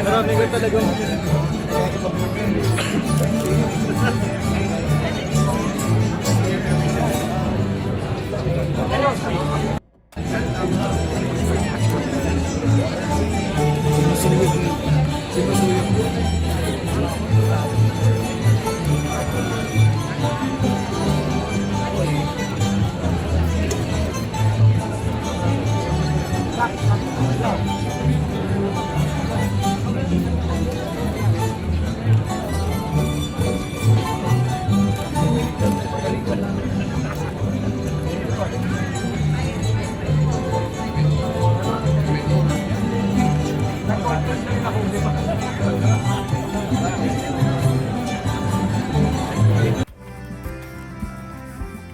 Marami ko talaga.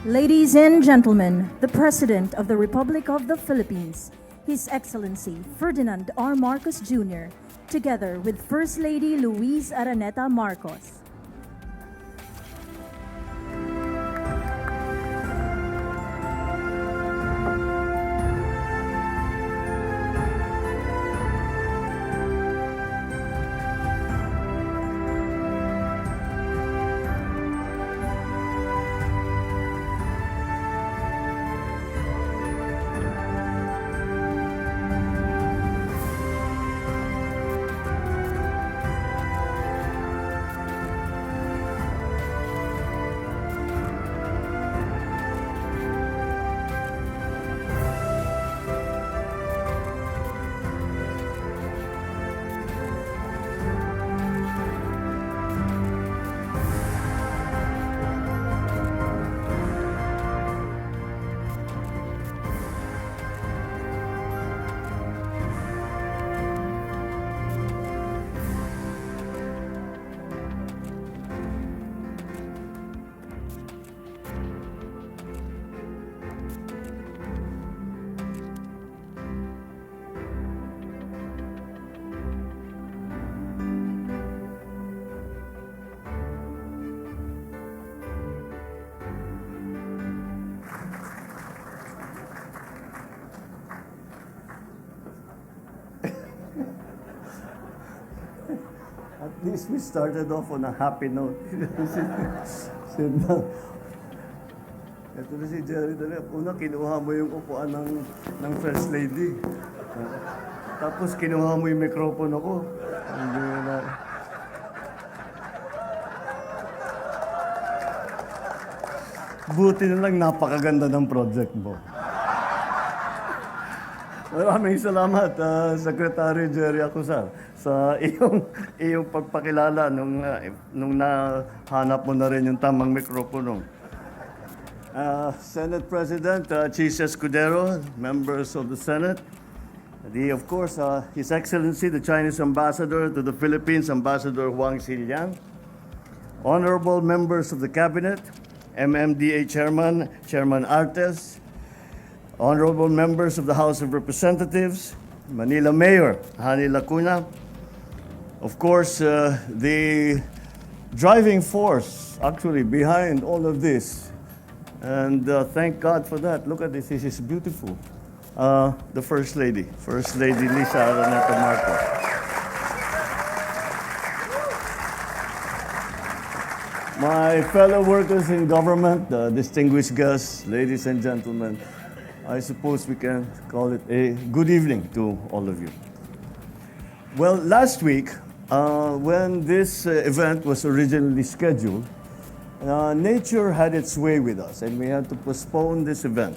Ladies and gentlemen, the President of the Republic of the Philippines, His Excellency Ferdinand R. Marcos Jr., together with First Lady Luis Araneta Marcos. At least we started off on a happy note. Ito na si Jerry Dali. Una, kinuha mo yung upuan ng First Lady. Tapos kinuha mo yung microphone ako. Hindi na. Buti na lang napakaganda ng project mo. Maraming salamat, Secretary Jerry Acusar, sa iyong pagpakilala nung nahanap mo na rin yung tamang mikropono. Senate President Chis Escudero, members of the Senate, of course, His Excellency, the Chinese Ambassador to the Philippines, Ambassador Huang Xiliang, honorable members of the Cabinet, MMDA Chairman, Chairman Artes, honorable members of the House of Representatives, Manila Mayor Hani Lacuna, of course, the driving force actually behind all of this, and thank God for that. Look at this, this is beautiful. The First Lady Lisa Araneta Marcos. My fellow workers in government, distinguished guests, ladies and gentlemen, I suppose we can call it a good evening to all of you. Well, last week, when this event was originally scheduled, nature had its way with us, and we had to postpone this event.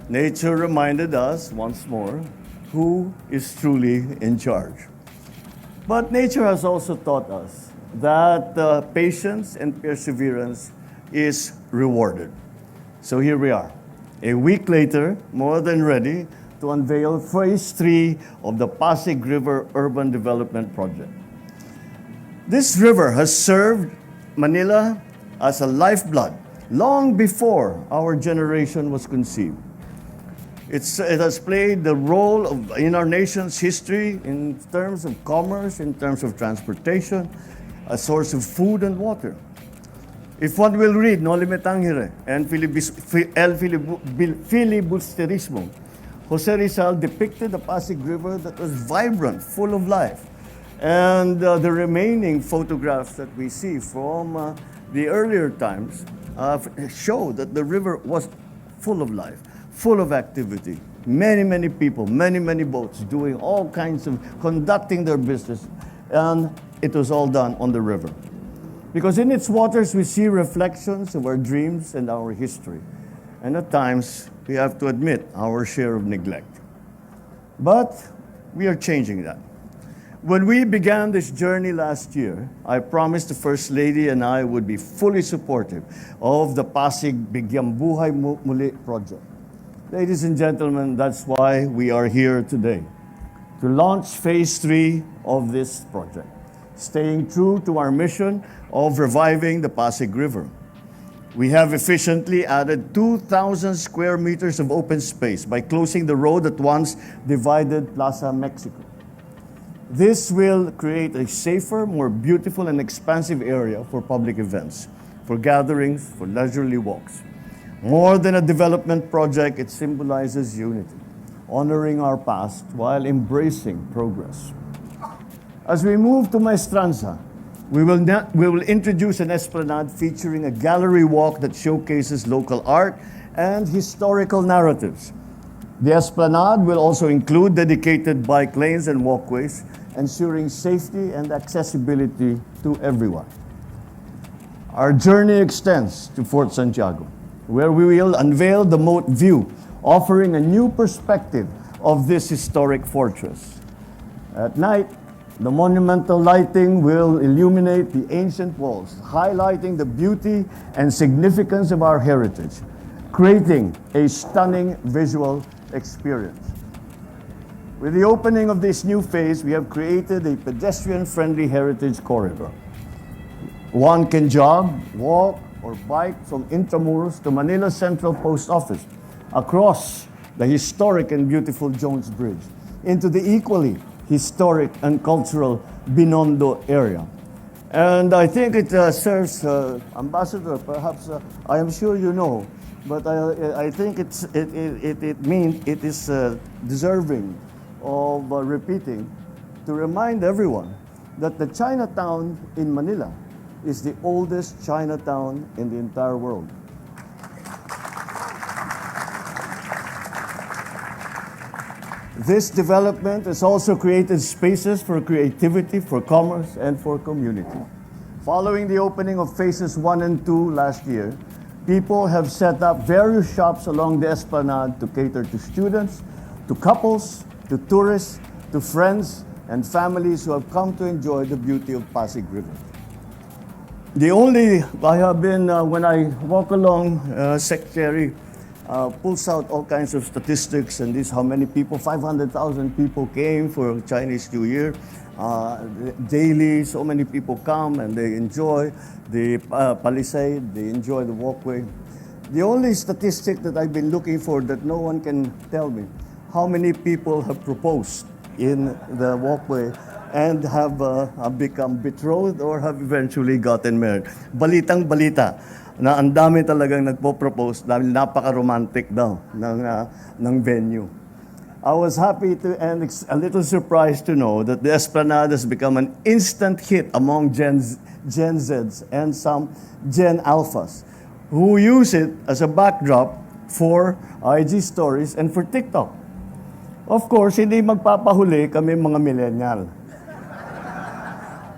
Nature reminded us once more who is truly in charge. But nature has also taught us that patience and perseverance is rewarded. So here we are, a week later, more than ready to unveil Phase 3 of the Pasig River Urban Development Project. This river has served Manila as a lifeblood long before our generation was conceived. It has played the role in our nation's history in terms of commerce, in terms of transportation, a source of food and water. If one will read No Limitangere and El Filibusterismo, Jose Rizal depicted a Pasig River that was vibrant, full of life. And the remaining photographs that we see from the earlier times show that the river was full of life, full of activity. Many, many people, many, many boats doing all kinds of, conducting their business. And it was all done on the river. Because in its waters we see reflections of our dreams and our history. And at times, we have to admit our share of neglect. But we are changing that. When we began this journey last year, I promised the First Lady and I would be fully supportive of the Pasig Bigyang Buhay Muli project. Ladies and gentlemen, that's why we are here today, to launch Phase 3 of this project, staying true to our mission of reviving the Pasig River. We have efficiently added 2,000 square meters of open space by closing the road that once divided Plaza Mexico. This will create a safer, more beautiful, and expansive area for public events, for gatherings, for leisurely walks. More than a development project, it symbolizes unity, honoring our past while embracing progress. As we move to Maestranza, we will introduce an esplanade featuring a gallery walk that showcases local art and historical narratives. The esplanade will also include dedicated bike lanes and walkways, ensuring safety and accessibility to everyone. Our journey extends to Fort Santiago, where we will unveil the moat view, offering a new perspective of this historic fortress. At night, the monumental lighting will illuminate the ancient walls, highlighting the beauty and significance of our heritage, creating a stunning visual experience. With the opening of this new phase, we have created a pedestrian-friendly heritage corridor. One can jog, walk, or bike from Intramuros to Manila Central Post Office, across the historic and beautiful Jones Bridge, into the equally historic and cultural Binondo area. And I think it serves, Ambassador, perhaps, I am sure you know, but I think it is deserving of repeating to remind everyone that the Chinatown in Manila is the oldest Chinatown in the entire world. This development has also created spaces for creativity, for commerce, and for community. Following the opening of phases 1 and 2 last year, people have set up various shops along the esplanade to cater to students, to couples, to tourists, to friends and families who have come to enjoy the beauty of Pasig River. I have been, when I walk along, Secretary pulls out all kinds of statistics, and this how many people, 500,000 people came for Chinese New Year. Daily, so many people come and they enjoy the palisade, they enjoy the walkway. The only statistic that I've been looking for that no one can tell me, how many people have proposed in the walkway and have become betrothed or have eventually gotten married. Balitang balita na ang dami talagang nagpo-propose dahil napaka-romantic daw ng venue. I was happy to and a little surprised to know that the Esplanade has become an instant hit among Gen Zs and some Gen Alphas who use it as a backdrop for IG stories and for TikTok. Of course, hindi magpapahuli kami mga millennial.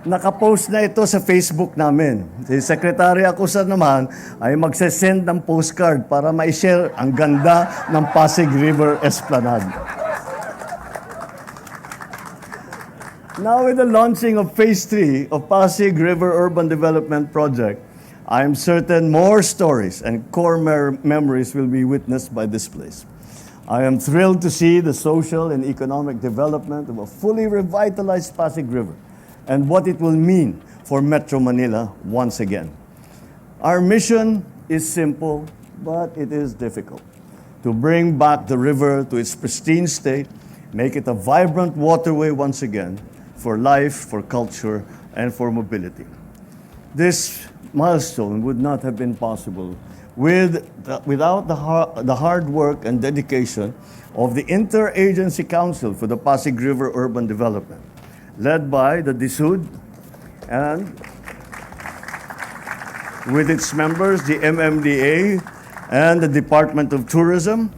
Nakapost na ito sa Facebook namin. Si Secretary Acusa naman ay magsesend ng postcard para ma-share ang ganda ng Pasig River Esplanade. Now with the launching of Phase 3 of Pasig River Urban Development Project, I am certain more stories and core memories will be witnessed by this place. I am thrilled to see the social and economic development of a fully revitalized Pasig River and what it will mean for Metro Manila once again. Our mission is simple, but it is difficult. To bring back the river to its pristine state, make it a vibrant waterway once again for life, for culture, and for mobility. This milestone would not have been possible without the hard work and dedication of the Interagency Council for the Pasig River Urban Development, led by the DSUD and with its members, the MMDA and the Department of Tourism,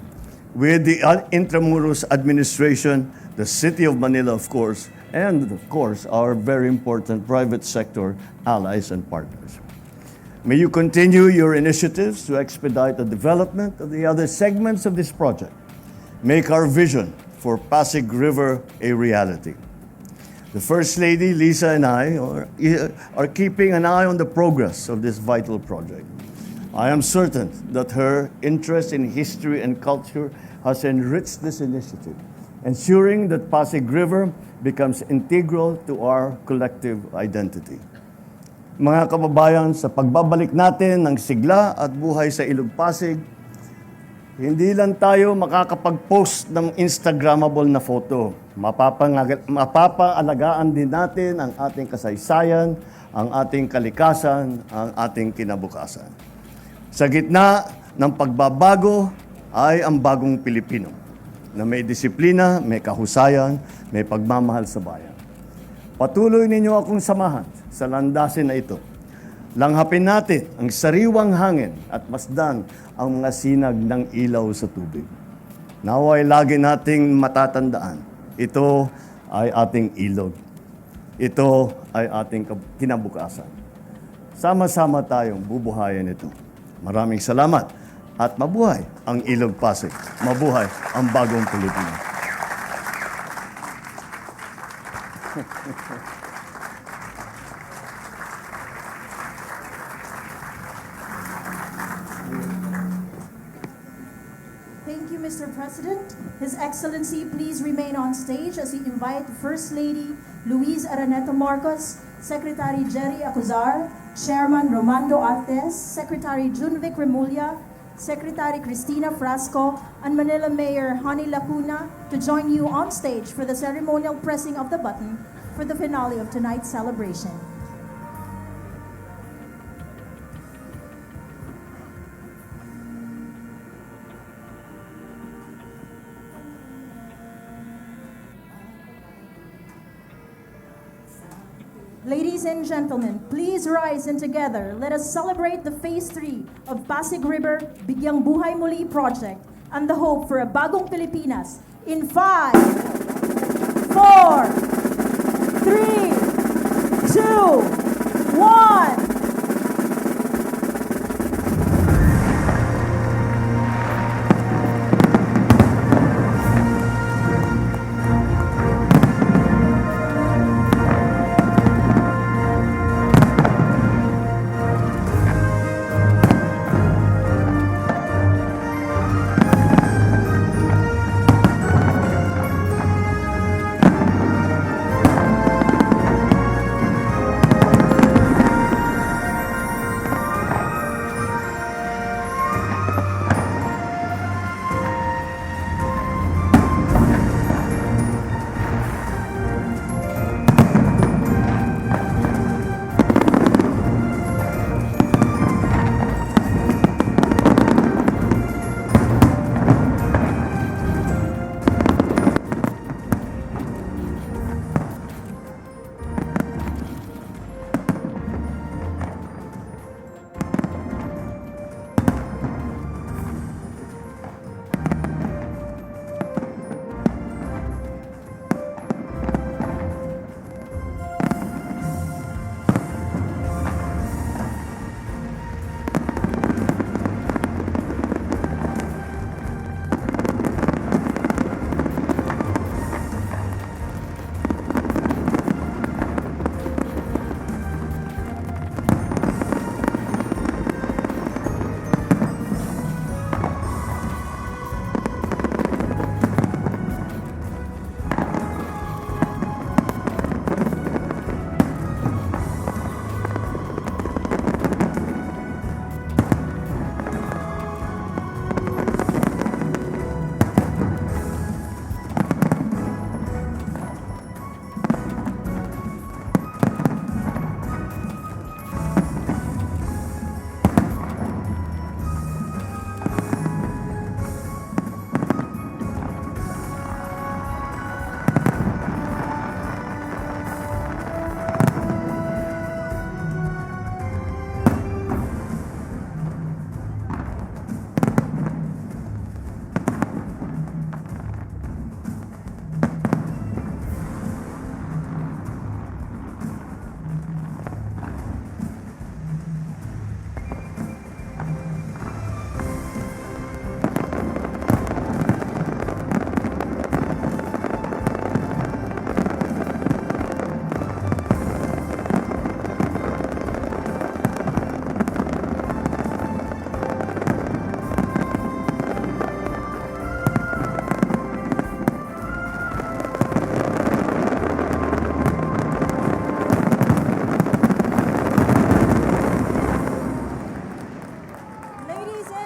with the Intramuros Administration, the City of Manila, of course, and of course, our very important private sector allies and partners. May you continue your initiatives to expedite the development of the other segments of this project. Make our vision for Pasig River a reality. The First Lady, Lisa, and I are keeping an eye on the progress of this vital project. I am certain that her interest in history and culture has enriched this initiative, ensuring that Pasig River becomes integral to our collective identity. Mga kababayan, sa pagbabalik natin ng sigla at buhay sa Ilog Pasig, hindi lang tayo makakapag-post ng Instagrammable na photo. Mapapaalagaan din natin ang ating kasaysayan, ang ating kalikasan, ang ating kinabukasan. Sa gitna ng pagbabago ay ang bagong Pilipino na may disiplina, may kahusayan, may pagmamahal sa bayan. Patuloy ninyo akong samahan sa landasin na ito. Langhapin natin ang sariwang hangin at masdan ang mga sinag ng ilaw sa tubig. Naway lagi nating matatandaan, ito ay ating ilog. Ito ay ating kinabukasan. Sama-sama tayong bubuhayin ito. Maraming salamat at mabuhay ang Ilog Pasig. Mabuhay ang bagong Pilipinas. Thank you, Mr. President. His Excellency, please remain on stage as we invite First Lady Luis Araneta Marcos, Secretary Jerry Acuzar, Chairman Romando Artes, Secretary Junvic Remulla, Secretary Cristina Frasco, and Manila Mayor Honey Lacuna to join you on stage for the ceremonial pressing of the button for the finale of tonight's celebration. Ladies and gentlemen, please rise and together let us celebrate the Phase 3 of Pasig River Bigyang Buhay Muli project and the hope for a bagong Pilipinas in 5, 4, 3, 2, 1.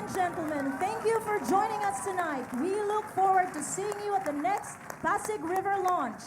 and gentlemen, thank you for joining us tonight. We look forward to seeing you at the next Pasig River launch.